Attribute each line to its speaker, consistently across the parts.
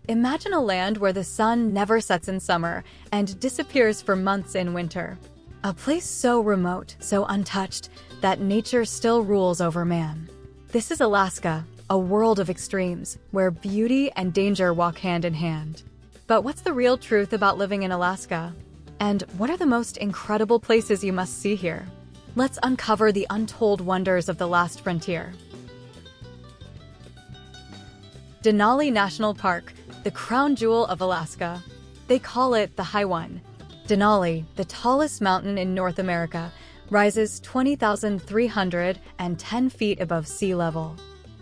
Speaker 1: Imagine a land where the sun never sets in summer and disappears for months in winter. A place so remote, so untouched, that nature still rules over man. This is Alaska, a world of extremes, where beauty and danger walk hand in hand. But what's the real truth about living in Alaska? And what are the most incredible places you must see here? Let's uncover the untold wonders of the last frontier. Denali National Park, the crown jewel of Alaska. They call it the High One. Denali, the tallest mountain in North America, rises 20,310 feet above sea level.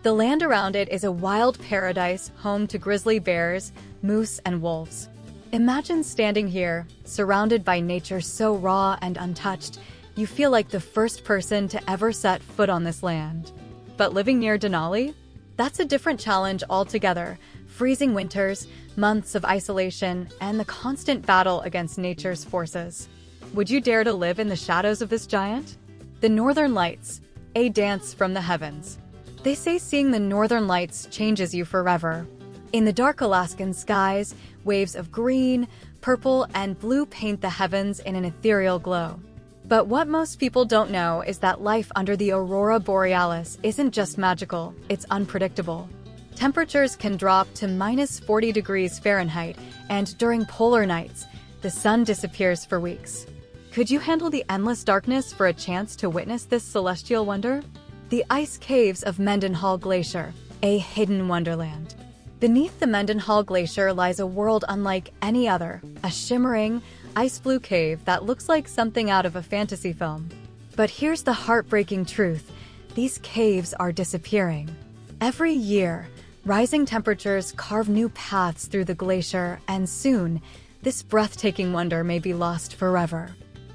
Speaker 1: The land around it is a wild paradise home to grizzly bears, moose, and wolves. Imagine standing here, surrounded by nature so raw and untouched, you feel like the first person to ever set foot on this land. But living near Denali? That's a different challenge altogether. Freezing winters, months of isolation, and the constant battle against nature's forces. Would you dare to live in the shadows of this giant? The Northern Lights, a dance from the heavens. They say seeing the Northern Lights changes you forever. In the dark Alaskan skies, waves of green, purple, and blue paint the heavens in an ethereal glow. But what most people don't know is that life under the aurora borealis isn't just magical, it's unpredictable. Temperatures can drop to -40 degrees Fahrenheit, and during polar nights, the sun disappears for weeks. Could you handle the endless darkness for a chance to witness this celestial wonder? The ice caves of Mendenhall Glacier, a hidden wonderland. Beneath the Mendenhall Glacier lies a world unlike any other, a shimmering, ice-blue cave that looks like something out of a fantasy film. But here's the heartbreaking truth. These caves are disappearing. Every year, rising temperatures carve new paths through the glacier, and soon, this breathtaking wonder may be lost forever.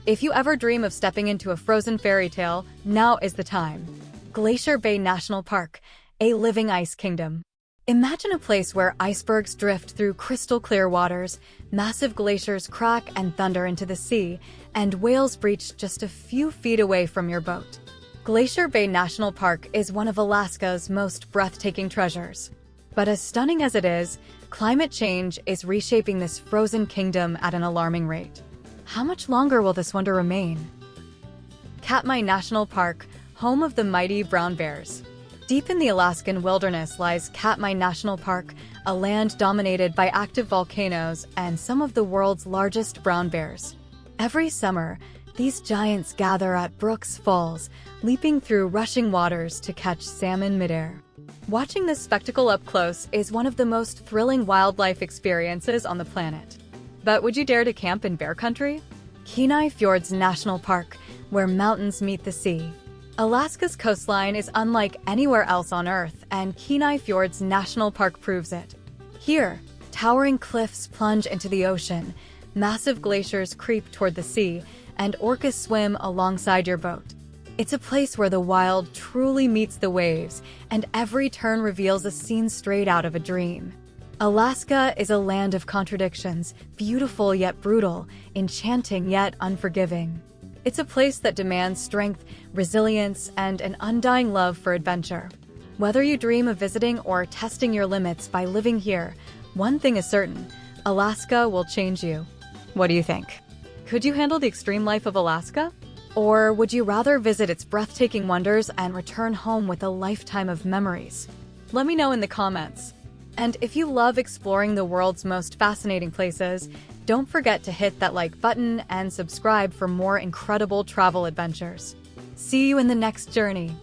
Speaker 1: If you ever dream of stepping into a frozen fairy tale, now is the time. Glacier Bay National Park, a living ice kingdom. Imagine a place where icebergs drift through crystal-clear waters, massive glaciers crack and thunder into the sea, and whales breach just a few feet away from your boat. Glacier Bay National Park is one of Alaska's most breathtaking treasures. But as stunning as it is, climate change is reshaping this frozen kingdom at an alarming rate. How much longer will this wonder remain? Katmai National Park, home of the mighty brown bears. Deep in the Alaskan wilderness lies Katmai National Park, a land dominated by active volcanoes and some of the world's largest brown bears. Every summer, these giants gather at Brooks Falls, leaping through rushing waters to catch salmon midair. Watching this spectacle up close is one of the most thrilling wildlife experiences on the planet. But would you dare to camp in bear country? Kenai Fjords National Park, where mountains meet the sea. Alaska's coastline is unlike anywhere else on Earth, and Kenai Fjords National Park proves it. Here, towering cliffs plunge into the ocean, massive glaciers creep toward the sea, and orcas swim alongside your boat. It's a place where the wild truly meets the waves, and every turn reveals a scene straight out of a dream. Alaska is a land of contradictions, beautiful yet brutal, enchanting yet unforgiving. It's a place that demands strength, resilience, and an undying love for adventure. Whether you dream of visiting or testing your limits by living here, one thing is certain: Alaska will change you. What do you think? Could you handle the extreme life of Alaska? Or would you rather visit its breathtaking wonders and return home with a lifetime of memories? Let me know in the comments. And if you love exploring the world's most fascinating places, don't forget to hit that like button and subscribe for more incredible travel adventures. See you in the next journey.